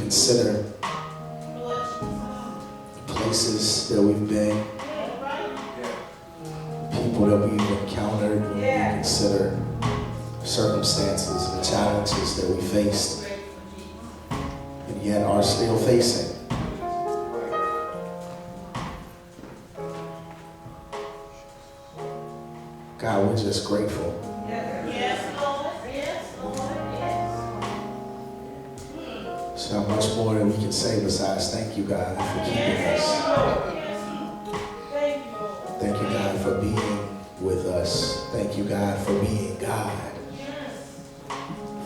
consider places that we've been, people that we've encountered, when we consider circumstances and challenges that we faced and yet are still facing. God, we're just grateful. Yes, Lord. Yes, Lord. Yes. So how much more that we can say besides thank you, God, for keeping us. Thank you, God, for being with us. Thank you, God, for being God.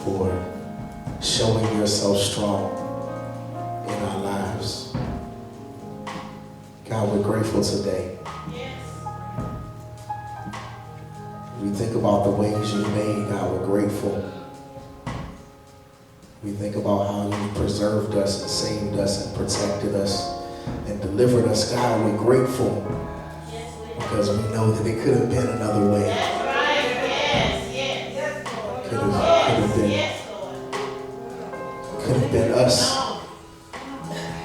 For showing yourself strong in our lives. God, we're grateful today. We think about the ways you made, God, we're grateful. We think about how you preserved us and saved us and protected us and delivered us, God, we're grateful. Because we know that it could have been another way. That's right. Yes. Could have been us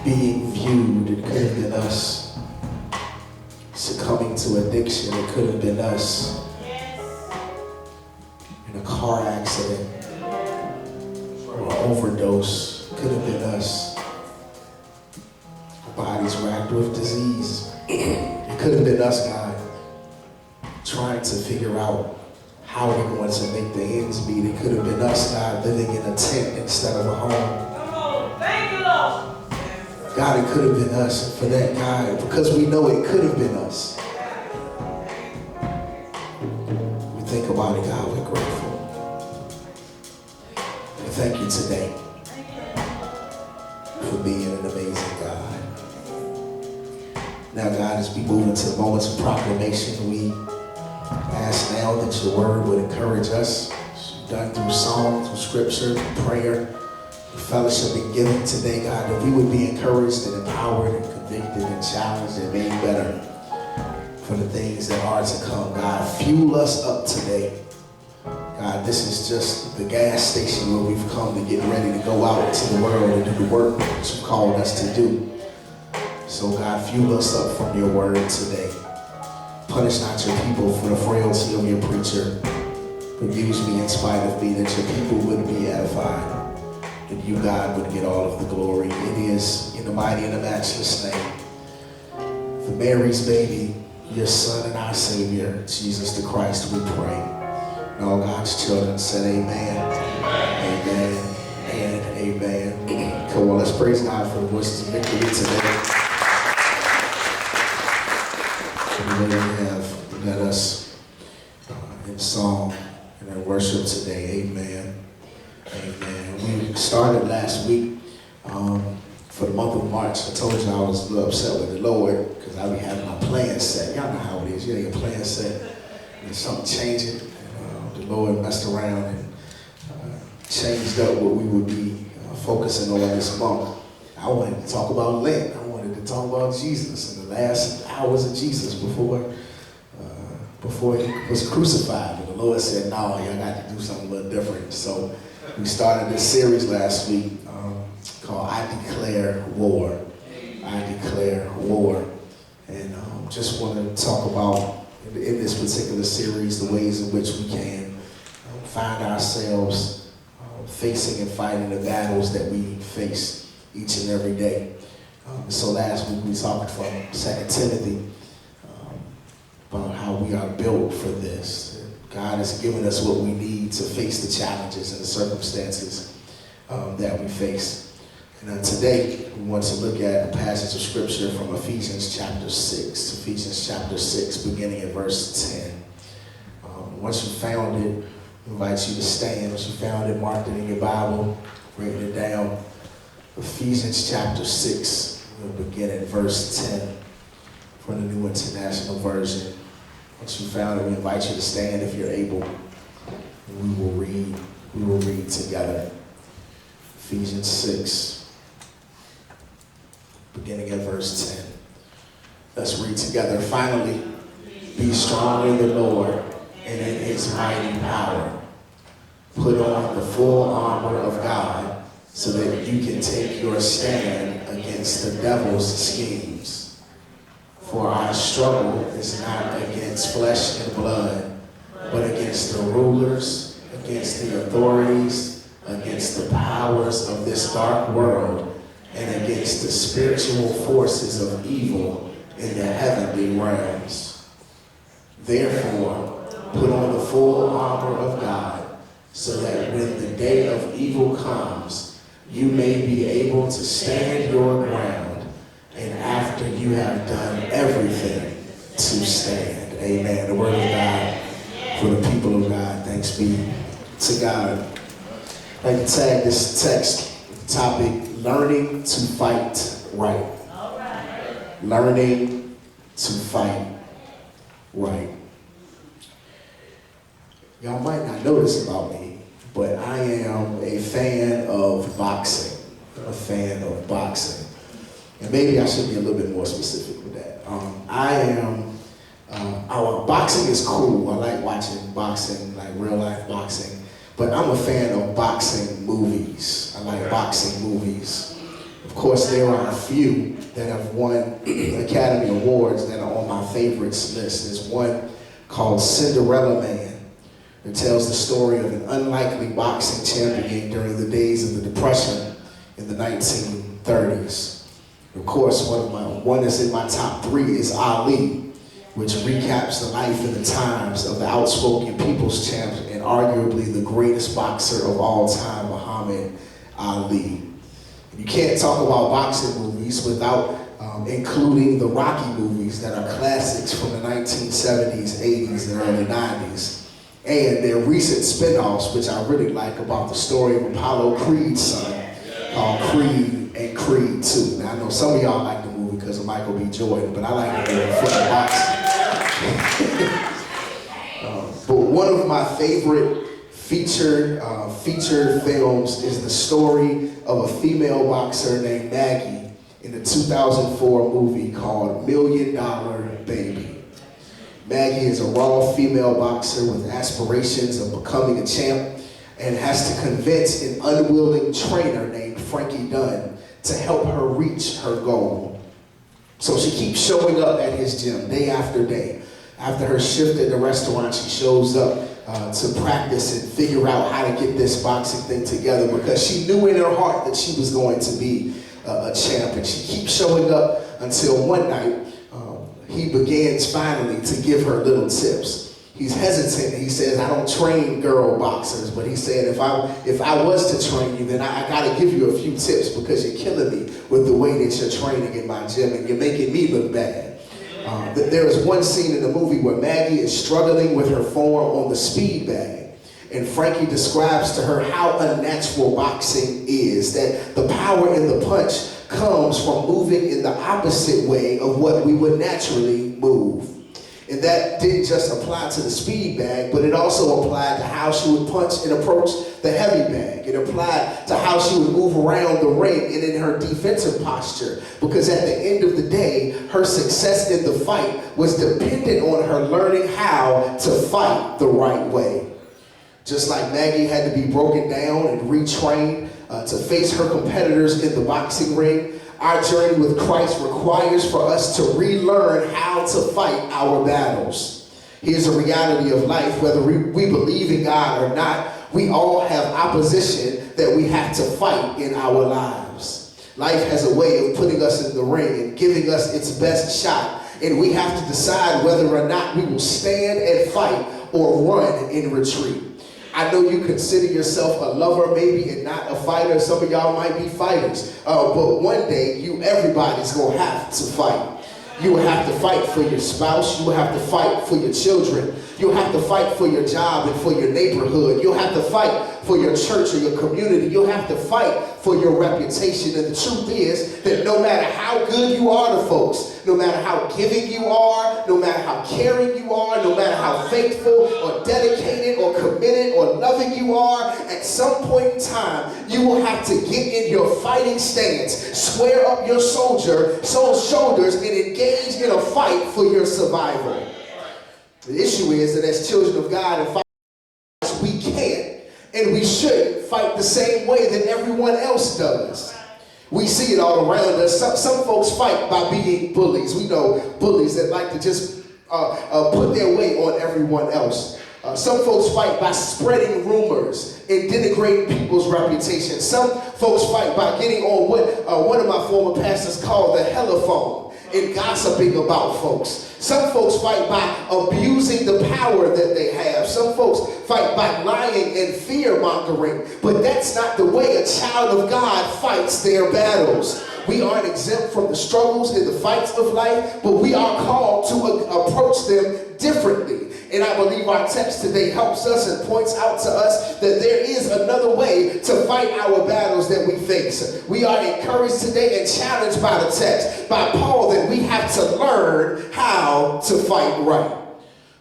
being viewed. It could have been us succumbing to addiction. It could have been us in a car accident or an overdose. It could have been us. Our bodies racked with disease. It could have been us, God, trying to figure out how we're going to make the ends meet. It could have been us, God, living in a tent instead of a home. Come on. Thank you, Lord. God, it could have been us. And for that, God, because we know it could have been us, we think about it, God, we're grateful. We thank you today for being an amazing God. Now, God, as we move into the moments of proclamation, we ask now that your word would encourage us, done through song, through scripture, through prayer, through fellowship and giving today, God, that we would be encouraged and empowered and convicted and challenged and made better for the things that are to come. God, fuel us up today. God, this is just the gas station where we've come to get ready to go out into the world and do the work that you've called us to do. So God, fuel us up from your word today. Punish not your people for the frailty of your preacher, but use me in spite of me, that your people would be edified, that you, God, would get all of the glory. It is in the mighty and the matchless name for Mary's baby, your son and our Savior, Jesus the Christ, we pray. And all God's children said amen, amen, and amen. Come on, let's praise God for the voices of victory today. We have led us in song and in worship today. Amen. Amen. We started last week for the month of March. I told you I was a little upset with the Lord because I be having my plan set. Y'all know how it is. You have your plan set. There's something changing. The Lord messed around and changed up what we would be focusing on this month. I wanted to talk about Lent. I wanted to talk about Jesus and the last hours of Jesus before he was crucified. But the Lord said, no, y'all got to do something a little different. So we started this series last week called I Declare War. I Declare War. And just want to talk about, in this particular series, the ways in which we can find ourselves facing and fighting the battles that we face each and every day. So last week we talked from 2 Timothy about how we are built for this. God has given us what we need to face the challenges and the circumstances that we face. And today we want to look at a passage of scripture from Ephesians chapter 6. Ephesians chapter 6, beginning at verse 10. Once you found it, I invite you to stand. Once you found it, marked it in your Bible, written it down. Ephesians chapter 6, we'll begin at verse 10 from the New International Version. Once you found it, we invite you to stand if you're able. We will read together. Ephesians 6, beginning at verse 10. Let's read together. Finally, be strong in the Lord and in his mighty power. Put on the full armor of God, so that you can take your stand against the devil's schemes. For our struggle is not against flesh and blood, but against the rulers, against the authorities, against the powers of this dark world, and against the spiritual forces of evil in the heavenly realms. Therefore, put on the full armor of God, so that when the day of evil comes, you may be able to stand your ground, and after you have done everything, to stand. Amen. The word of God for the people of God. Thanks be to God. I'd like to tag this text topic, learning to fight right. Learning to fight right. Y'all might not know this about me, but I am a fan of boxing. A fan of boxing. And maybe I should be a little bit more specific with that. Boxing is cool. I like watching boxing, like real life boxing. But I'm a fan of boxing movies. I like boxing movies. Of course, there are a few that have won Academy Awards that are on my favorites list. There's one called Cinderella Man. It tells the story of an unlikely boxing champion during the days of the Depression in the 1930s. Of course, one that's in my top 3 is Ali, which recaps the life and the times of the outspoken people's champ and arguably the greatest boxer of all time, Muhammad Ali. You can't talk about boxing movies without including the Rocky movies that are classics from the 1970s, 80s, and early 90s. And their recent spin-offs, which I really like, about the story of Apollo Creed's son, called Creed and Creed 2. Now, I know some of y'all like the movie because of Michael B. Jordan, but I like the movie for the boxing. But one of my favorite featured films is the story of a female boxer named Maggie in the 2004 movie called $1 Million Baby. Maggie is a raw female boxer with aspirations of becoming a champ and has to convince an unwilling trainer named Frankie Dunn to help her reach her goal. So she keeps showing up at his gym day after day. After her shift at the restaurant, she shows up to practice and figure out how to get this boxing thing together, because she knew in her heart that she was going to be a champ. And she keeps showing up until one night, he begins finally to give her little tips. He's hesitant. He says, I don't train girl boxers, but he said, if I was to train you, then I gotta give you a few tips, because you're killing me with the way that you're training in my gym and you're making me look bad. There is one scene in the movie where Maggie is struggling with her form on the speed bag, and Frankie describes to her how unnatural boxing is, that the power in the punch comes from moving in the opposite way of what we would naturally move. And that didn't just apply to the speed bag, but it also applied to how she would punch and approach the heavy bag. It applied to how she would move around the ring and in her defensive posture. Because at the end of the day, her success in the fight was dependent on her learning how to fight the right way. Just like Maggie had to be broken down and retrained to face her competitors in the boxing ring, our journey with Christ requires for us to relearn how to fight our battles. Here's a reality of life. Whether we believe in God or not, we all have opposition that we have to fight in our lives. Life has a way of putting us in the ring and giving us its best shot, and we have to decide whether or not we will stand and fight or run in retreat. I know you consider yourself a lover maybe and not a fighter. Some of y'all might be fighters. But one day, everybody's going to have to fight. You will have to fight for your spouse. You will have to fight for your children. You'll have to fight for your job and for your neighborhood. You'll have to fight for your church or your community. You'll have to fight for your reputation. And the truth is that no matter how good you are to folks, no matter how giving you are, no matter how caring you are, no matter how faithful or dedicated or committed or loving you are, at some point in time, you will have to get in your fighting stance, square up your shoulders, and engage in a fight for your survival. The issue is that as children of God and fathers, we can't and we should fight the same way that everyone else does. We see it all around us. Some folks fight by being bullies. We know bullies that like to just put their weight on everyone else. Some folks fight by spreading rumors and denigrating people's reputation. Some folks fight by getting on what one of my former pastors called the telephone and gossiping about folks. Some folks fight by abusing the power that they have. Some folks fight by lying and fear-mongering. But that's not the way a child of God fights their battles. We aren't exempt from the struggles and the fights of life, but we are called to approach them differently. And I believe our text today helps us and points out to us that there is another way to fight our battles that we face. We are encouraged today and challenged by the text, by Paul, that we have to learn how to fight right.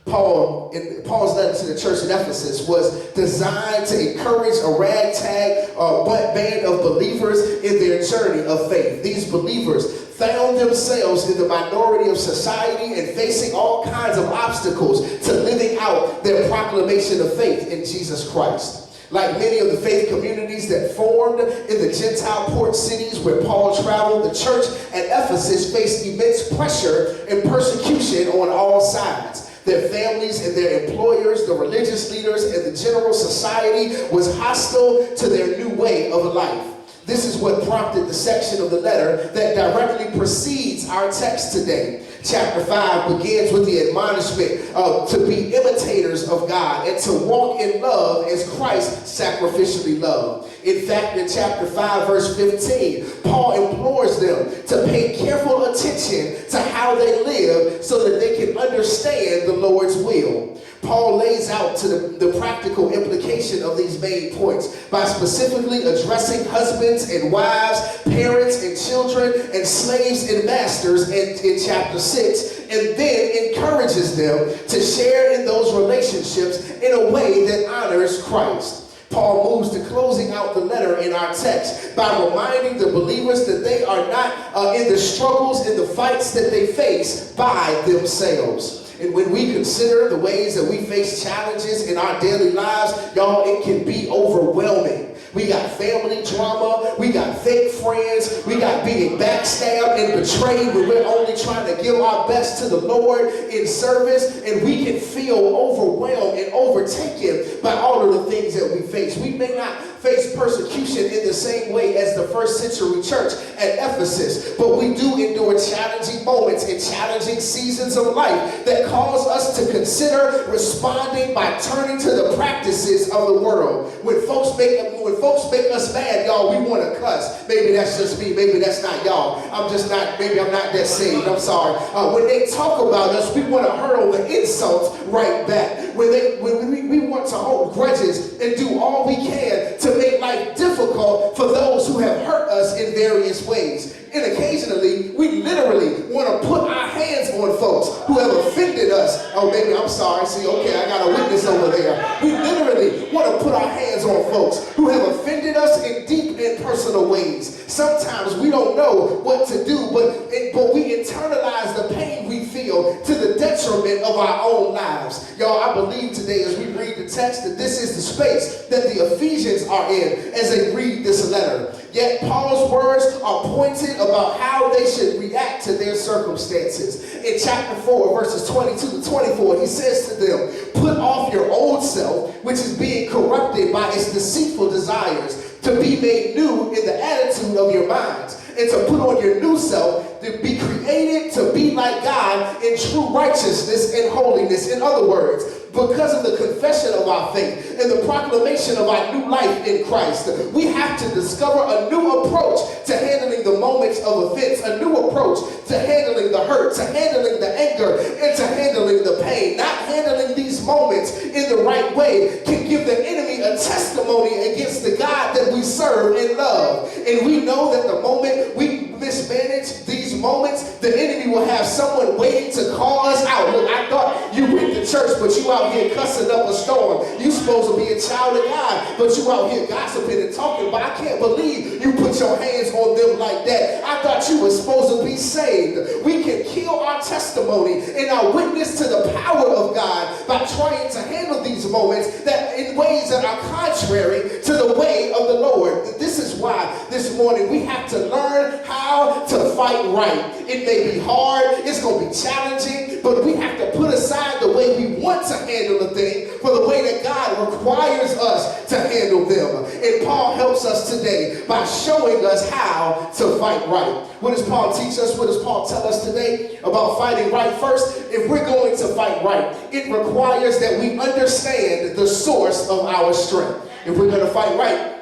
Paul's letter to the church in Ephesus was designed to encourage a ragtag band of believers in their journey of faith. These believers found themselves in the minority of society and facing all kinds of obstacles to living out their proclamation of faith in Jesus Christ. Like many of the faith communities that formed in the Gentile port cities where Paul traveled, the church at Ephesus faced immense pressure and persecution on all sides. Their families and their employers, the religious leaders, and the general society was hostile to their new way of life. This is what prompted the section of the letter that directly precedes our text today. Chapter 5 begins with the admonishment to be imitators of God and to walk in love as Christ sacrificially loved. In fact, in chapter 5, verse 15, Paul implores them to pay careful attention to how they live so that they can understand the Lord's will. Paul lays out to the practical implication of these main points by specifically addressing husbands and wives, parents and children, and slaves and masters in chapter 6, and then encourages them to share in those relationships in a way that honors Christ. Paul moves to closing out the letter in our text by reminding the believers that they are not in the struggles and the fights that they face by themselves. And when we consider the ways that we face challenges in our daily lives, y'all, it can be overwhelming. We got family drama, we got fake friends, we got being backstabbed and betrayed when we're only trying to give our best to the Lord in service, and we can feel overwhelmed and overtaken by all of the things that we face. We may not face persecution in the same way as the first century church at Ephesus, but we do endure challenging moments and challenging seasons of life that cause us to consider responding by turning to the practices of the world. When folks make us mad, y'all, we want to cuss. Maybe that's just me. Maybe that's not y'all. Maybe I'm not that saved. I'm sorry. When they talk about us, we want to hurl the insults right back. When we want to hold grudges and do all we can to make life difficult for those who have hurt us in various ways. And occasionally, we literally want to put our hands on folks who have offended us. Oh, baby, I'm sorry. See, okay, I got a witness over there. We literally want to put our hands on folks who have offended us in deep and personal ways. Sometimes we don't know what to do, but we internalize the pain we feel to the detriment of our own lives. Y'all, I believe today as we read the text that this is the space that the Ephesians are in as they read this letter. Yet Paul's words are pointed about how they should react to their circumstances. In chapter 4, verses 22 to 24, he says to them, "Put off your old self, which is being corrupted by its deceitful desires, to be made new in the attitude of your minds, and to put on your new self, to be created to be like God in true righteousness and holiness." In other words, because of the confession of our faith and the proclamation of our new life in Christ, we have to discover a new approach to handling the moments of offense, a new approach to handling the hurt, to handling the anger, and to handling the pain. Not handling these moments in the right way can give the enemy a testimony against the God that we serve and love. And we know that the moment we mismanage these moments, the enemy will have someone waiting to call us out. Look, I thought you went to church, but you out here cussing up a storm. You supposed to be a child of God, but you out here gossiping and talking. But I I can't believe you put your hands on them like that. I thought you were supposed to be saved. We can kill our testimony and our witness to the power of God by trying to handle these moments that in ways that are contrary to the way of the Lord. This is why this morning we have to learn how to fight right. It may be hard, it's going to be challenging, but we have to put aside the way we want to handle the thing for the way that God requires us to handle them. And Paul helps us today by showing us how to fight right. What does Paul teach us? What does Paul tell us today about fighting right? First, if we're going to fight right, it requires that we understand the source of our strength. If we're going to fight right,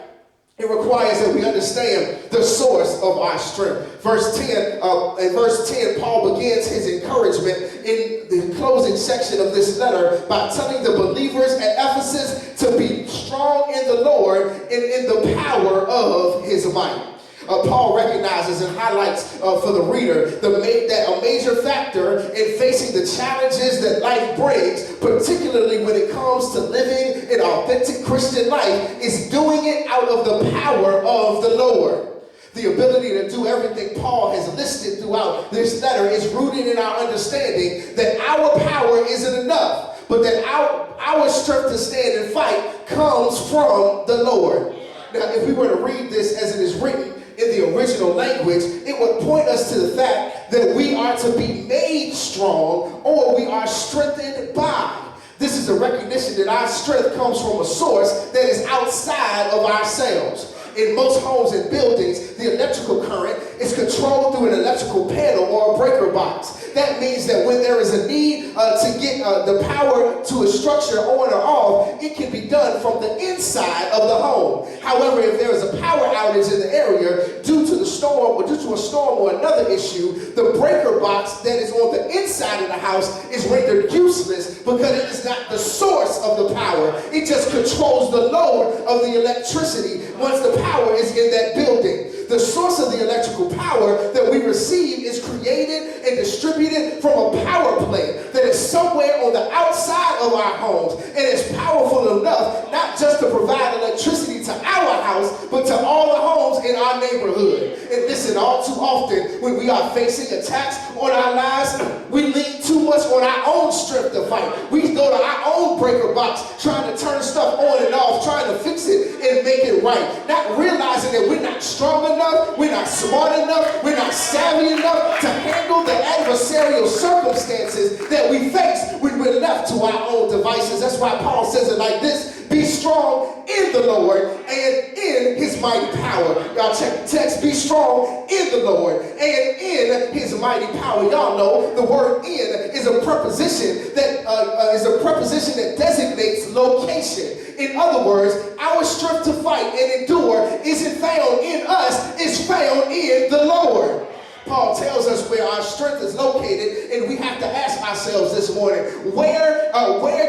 it requires that we understand the source of our strength. In verse 10, Paul begins his encouragement in the closing section of this letter by telling the believers at Ephesus to be strong in the Lord and in the power of his might. Paul recognizes and highlights for the reader that a major factor in facing the challenges that life brings, particularly when it comes to living an authentic Christian life, is doing it out of the power of the Lord. The ability to do everything Paul has listed throughout this letter is rooted in our understanding that our power isn't enough, but that our strength to stand and fight comes from the Lord. Now, if we were to read this as it is written in the original language, it would point us to the fact that we are to be made strong or we are strengthened by. This is a recognition that our strength comes from a source that is outside of ourselves. In most homes and buildings, the electrical current is controlled through an electrical panel or a breaker box. That means that when there is a need to get the power to a structure on or off, it can be done from the inside of the home. However, if there is a power outage in the area due to a storm or another issue, the breaker box that is on the inside of the house is rendered useless because it is not the source of the power. It just controls the load of the electricity once the power is in that building. The source of the electrical power that we receive is created and distributed from a power plant that is somewhere on the outside of our homes and is powerful enough not just to provide electricity to our house, but to all the homes in our neighborhood. And listen, all too often when we are facing attacks on our lives, we lean too much on our own strength to fight. We go to our own breaker box trying to turn stuff on and off, trying to fix it and make it right, not realizing that we're not strong enough, we're not smart enough, we're not savvy enough to handle the adversarial circumstances that we face when we're left to our own devices. That's why Paul says it like this: be strong in the Lord and in his mighty power. Y'all check the text. Be strong in the Lord and in his mighty power. Y'all know the word "in" is a preposition that designates location. In other words, our strength to fight and endure isn't found in us, it's found in the Lord. Paul tells us where our strength is located, and we have to ask ourselves this morning, where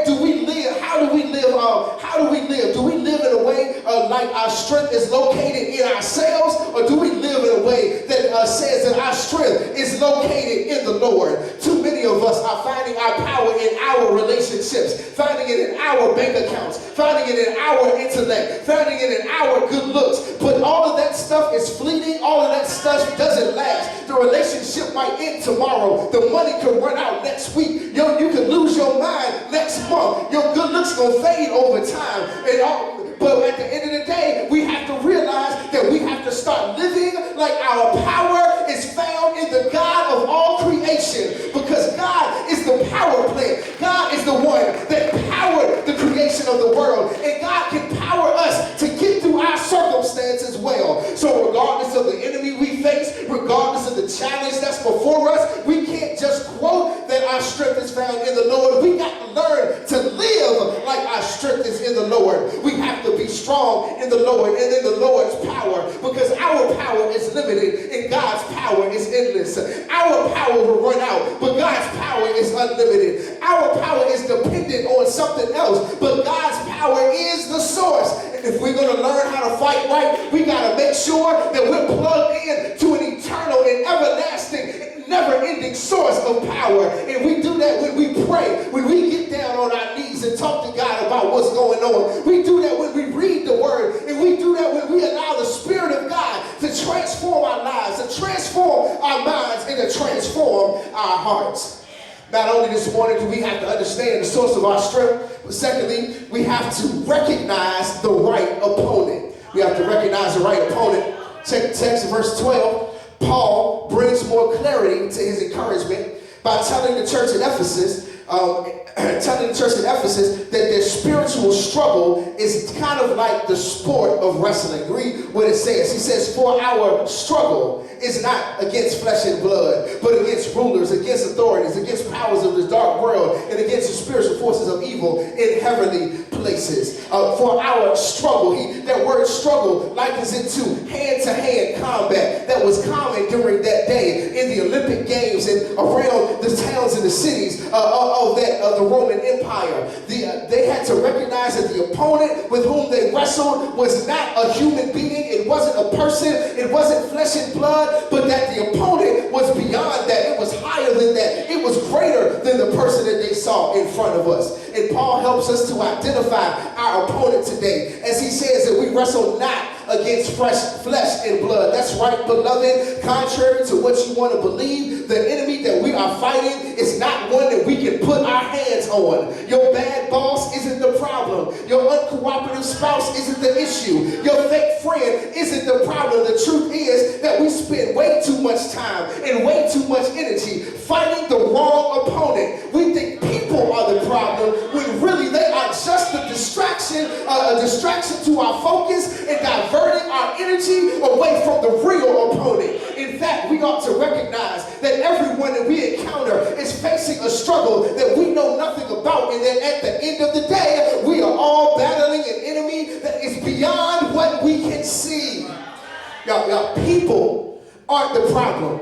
do we live? How do we live? Do we live in a way like our strength is located in ourselves, or do we live in a way that says that our strength is located in the Lord? Too many of us are finding our power in our relationships, finding it in our bank accounts, finding it in our intellect, finding it in our good looks. But all of that stuff is fleeting. All of that stuff doesn't last. The relationship might end tomorrow. The money could run out next week. You could lose your mind next month. Your good looks gonna fade over time. But at the end of the day, we have to realize that we have to start living like our power is found in the God of all creation, because God is the power plant. God is the one that powered the creation of the world, and God can power us to get through our circumstances well. So regardless of the enemy we face, regardless of the challenge that's before us, we can't just quote that our strength is found in the Lord. We got to learn to live like our strength is in the Lord. We have to be strong in the Lord and in the Lord's power, because our power is limited and God's power is endless. Our power will run out, but God's power is unlimited. Our power is dependent on something else, but God's power is the source. And if we're going to learn how to fight right, we got to make sure that we're plugged in to an eternal and everlasting, never-ending source of power. And we do that when we pray, when we get down on our knees and talk to God about what's going on. We do that when we read the word, and we do that when we allow the Spirit our hearts. Not only this morning do we have to understand the source of our strength, but secondly, we have to recognize the right opponent. We have to recognize the right opponent. Check the text in verse 12. Paul brings more clarity to his encouragement by telling the church in Ephesus, that their spiritual struggle is kind of like the sport of wrestling. Read what it says. He says, for our struggle is not against flesh and blood, but against rulers, against authorities, against powers of the dark world, and against the spiritual forces of evil in heavenly places. For our struggle, that word struggle likens it to hand-to-hand combat that was common during that day in the Olympic Games and around the towns and the cities of the Roman Empire. They had to recognize that the opponent with whom they wrestled was not a human being. It wasn't a person. It wasn't flesh and blood, but that the opponent was beyond that. It was higher than that. It was greater than the person that they saw in front of us. And Paul helps us to identify our opponent today as he says that we wrestle not against flesh and blood. That's right, beloved. Contrary to what you want to believe, the enemy that we are fighting is not one that we can put our hands on. Your bad boss isn't the problem. Your uncooperative spouse isn't the issue. Your fake friend isn't the problem. The truth is that we spend way too much time and way too much energy fighting the wrong opponent. We think people are the problem when really they are just a distraction to our focus and diverting our energy away from the real opponent. In fact, we ought to recognize that everyone that we encounter is facing a struggle that we know nothing about, and that at the end of the day, we are all battling an enemy that is beyond what we can see. Y'all, people aren't the problem,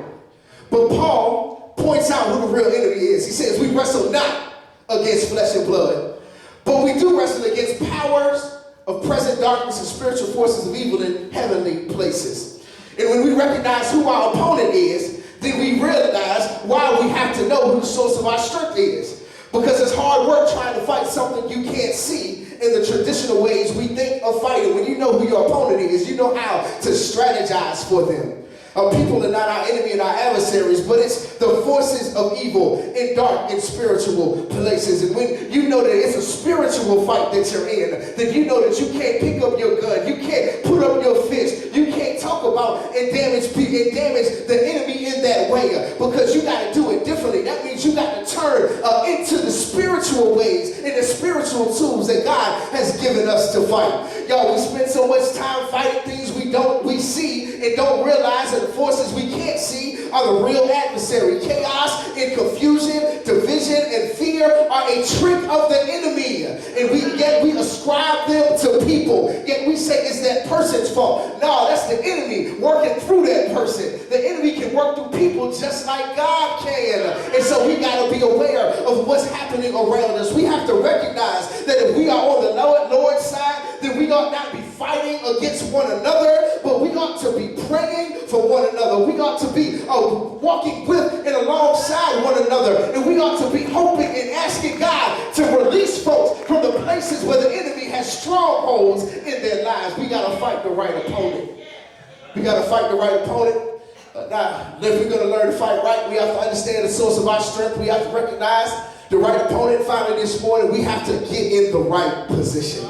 but Paul points out who the real enemy is. He says, we wrestle not against flesh and blood, but we do wrestle against powers of present darkness and spiritual forces of evil in heavenly places. And when we recognize who our opponent is, then we realize why we have to know who the source of our strength is. Because it's hard work trying to fight something you can't see in the traditional ways we think of fighting. When you know who your opponent is, you know how to strategize for them. People are not our enemy and our adversaries, but it's the forces of evil in dark and spiritual places. And when you know that it's a spiritual fight that you're in, then you know that you can't pick up your gun, you can't put up your fist, you can't talk about and damage people and damage the enemy in that way, because you got to do it differently. That means you got to turn into the spiritual ways and the spiritual tools that God has given us to fight. Y'all, we spend so much time fighting things we see and don't realize that the forces we can't see are the real adversary. Chaos and confusion, division and fear are a trick of the enemy. And yet we ascribe them to people. Yet we say it's that person's fault. No, that's the enemy working through that person. The enemy can work through people just like God can. And so we got to be aware of what's happening around us. We have to recognize that if we are on the Lord's side, then we ought not be fighting against one another, but we ought to be praying for one another. We ought to be walking with and alongside one another. And we ought to be hoping and asking God to release folks from the places where the enemy has strongholds in their lives. We got to fight the right opponent. We got to fight the right opponent. Now, if we're going to learn to fight right, we have to understand the source of our strength. We have to recognize the right opponent. Finally, this morning, we have to get in the right position.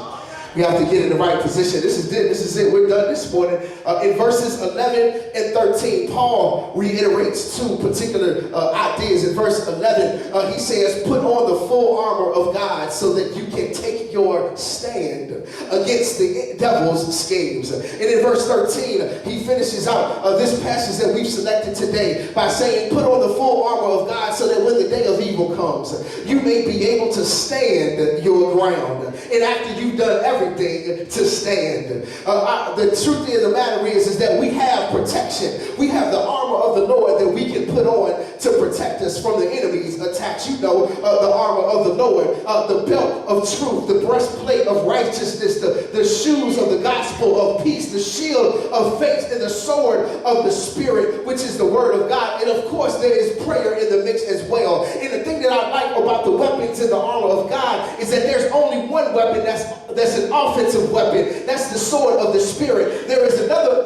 We have to get in the right position. This is it. We're done this morning. In verses 11 and 13, Paul reiterates two particular ideas. In verse 11, he says, put on the full armor of God so that you can take your stand against the devil's schemes. And in verse 13, he finishes out this passage that we've selected today by saying, put on the full armor of God so that when the day of evil comes, you may be able to stand your ground. And after you've done everything to stand. The truth of the matter is that we have protection. We have the armor of the Lord that we can put on to protect us from the enemy's attacks. You know, the armor of the Lord, the belt of truth, the breastplate of righteousness, the shoes of the gospel of peace, the shield of faith, and the sword of the Spirit, which is the word of God. And of course, there is prayer in the mix as well. And the thing that I like about the weapons in the armor of God is that there's only one weapon that's an offensive weapon. That's the sword of the Spirit. There's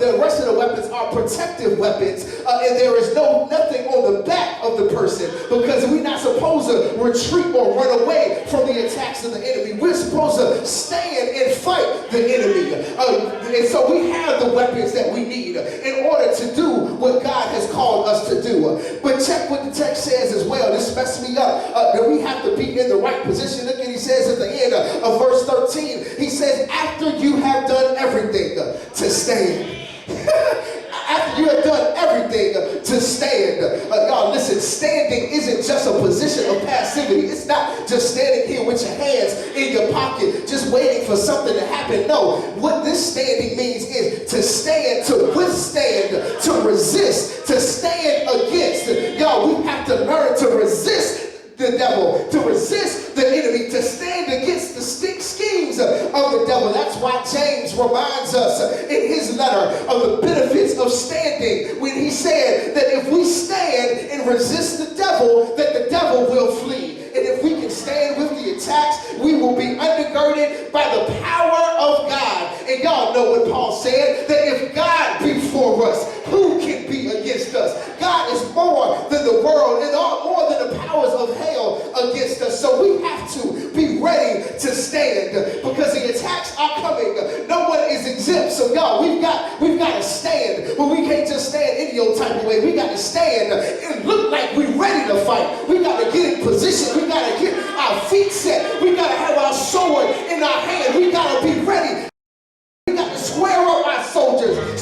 the rest of the weapons are protective weapons, and there is nothing on the back of the person, because we're not supposed to retreat or run away from the attacks of the enemy. We're supposed to stand and fight the enemy. And so we have the weapons that we need in order to do what God has called us to do. But check what the text says as well. This messed me up. That we have to be in the right position. Look at he says at the end of verse 13. He says, after you have done everything to stand. After you have done everything to stand. Y'all listen, standing isn't just a position of passivity. It's not just standing here with your hands in your pocket just waiting for something to happen. No, what this standing means is to stand, to withstand, to resist, to stand against. Y'all, we have to learn to resist the devil, to resist the enemy, to stand against the schemes of the devil. That's why James reminds us in his letter of the benefits of standing, when he said that if we stand and resist the devil, that the devil will flee. And if we can stand with the attacks, we will be undergirded by the power of God. And y'all know what Paul said, that if God be for us, who can be against us? God is more than the world and more than the powers of hell against us. So we have to be ready to stand, because the attacks are coming. No one is exempt. So y'all, we've got to stand. But we can't just stand any old type of way. We got to stand and look like we're ready to fight. We got to get in position. We got to get our feet set. We got to have our sword in our hand. We got to be ready. We got to square up our soldiers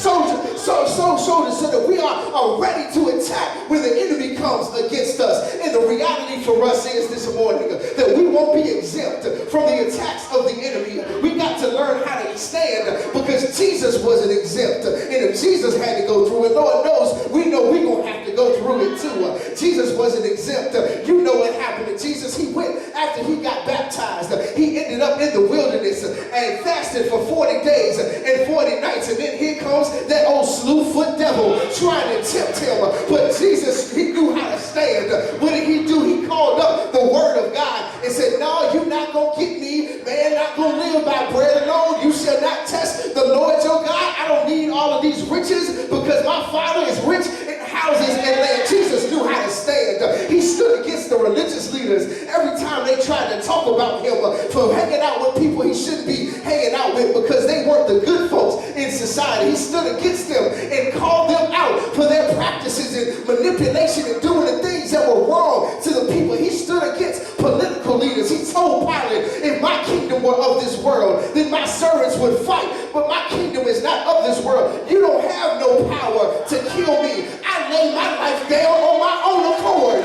so that we are ready to attack when the enemy comes against us. And the reality for us is this morning that we won't be exempt from the attacks of the enemy. We got to learn how to stand, because Jesus wasn't exempt. And if Jesus had to go through it, Lord knows we know we're going to have to go through it too. Jesus wasn't exempt. You know what happened to Jesus. He went after he got baptized. He ended up in the wilderness and fasted for 40 days and 40 nights. And then here comes that old slew-foot devil trying to tempt him. But Jesus, he knew how to stand. What did he do? He called up the word of God and said, no, you're not going to get me. Man, not going to live by bread alone. You shall not test the Lord your God. I don't need all of these riches, because my Father is rich in houses and land. Jesus knew how to stand. He stood against the religious leaders every time they tried to talk about him for hanging out with people he shouldn't be hanging out with, because they weren't the good folks in society. He stood against them and called them out for their practices and manipulation and doing the things that were wrong to the people. He stood against political leaders. He told Pilate, if my kingdom were of this world, then my servants would fight, but my kingdom is not of this world. You don't have no power to kill me. I lay my life down on my own accord.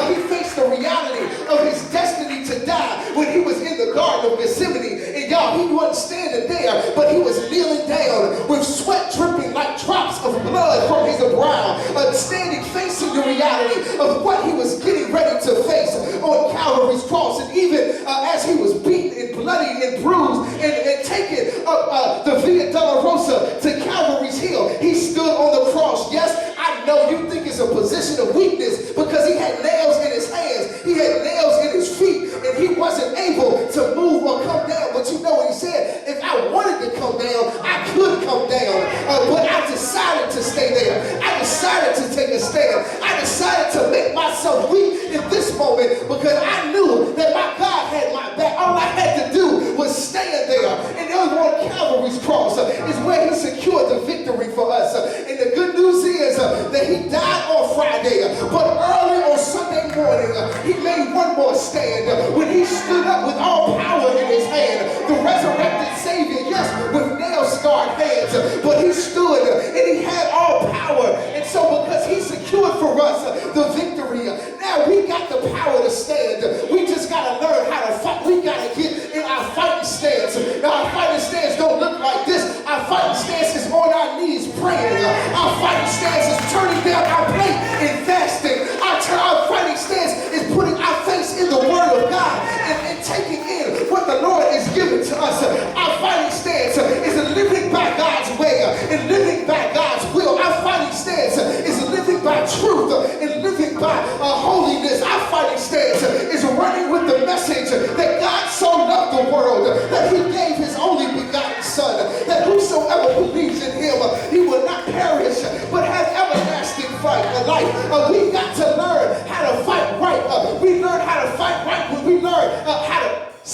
He faced the reality of his destiny to die when he was in the Garden of Gethsemane. And y'all, he wasn't standing there, but he was kneeling down with sweat dripping like drops of blood from his brow, standing facing the reality of what he was getting ready to face on Calvary's cross. And even as he was beaten and bloody and bruised and taken up the Via Dolorosa to Calvary's hill, he stood on the cross. Yes, I know you think it's a position of weakness, because he had nails in his hands, he had nails in his feet, and he wasn't able to move or come down. But you know what he said? If I wanted to come down, I could come down, but I decided to stay there. I decided to take a stand. I decided to make myself weak in this moment, because I knew that my God had my back. All I had to do was stand there. And on Calvary's cross is where he secured the victory for us. And the good news is that he died on Friday, but early on Sunday morning, he made one more stand when he stood up with all power in his hand. The resurrected Savior, yes, with nail-scarred hands, but he stood and he had all power. And so because he secured for us the victory, now we got the power to stand. We just got to learn how to fight. We got to get in our fighting stance. Now, our fighting stance don't look like this. Our fighting stance is on our knees praying. Our fighting stance is turning down our plate and fasting. Our fighting stance is putting our face in the Word of God and taking in what the Lord is giving to us. Our fighting stance is living by God's way and living by God's will. Our fighting stance is living by truth and living by holiness. Our fighting stance is running with the message that God so loved the world that he gave his only begotten Son, that whosoever believes in him, he will not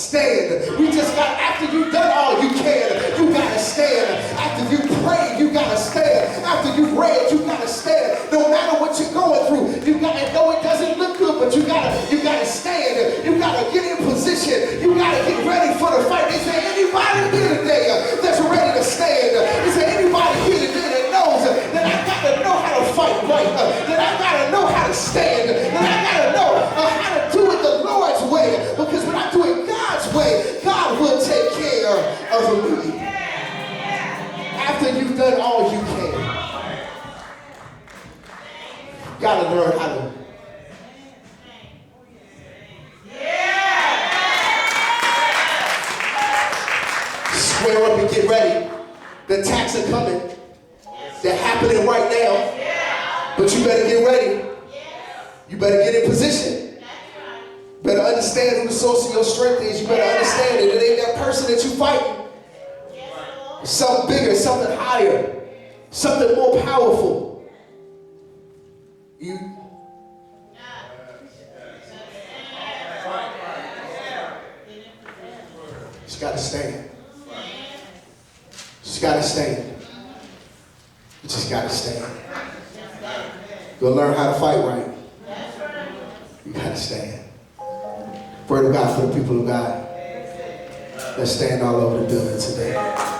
stand. We just got, after you've done all you can, you gotta stand. After you prayed, you gotta stand. After you've read, you gotta stand. No matter what you're going through, you gotta know it doesn't look good, but you gotta stand. You gotta get in position. You gotta get ready for the fight. Is there anybody here today that's ready to stand? Is there anybody here today that knows that I gotta know how to fight right? That I gotta know how to stand? That I gotta know how to do it the Lord's way? Because when I do it God's way, God will take care of me. After you've done all you can, you gotta learn how to square up and get ready. The attacks are coming. They're happening right now. But you better get ready. You better get in position. You better understand who the source of your strength is. You better understand that it ain't that person that you fighting. Something bigger, something higher, something more powerful. You just gotta stand. Just gotta stand. You just gotta stand. You'll learn how to fight right. You gotta stand. Word of God for the people of God. Let's stand all over the building today.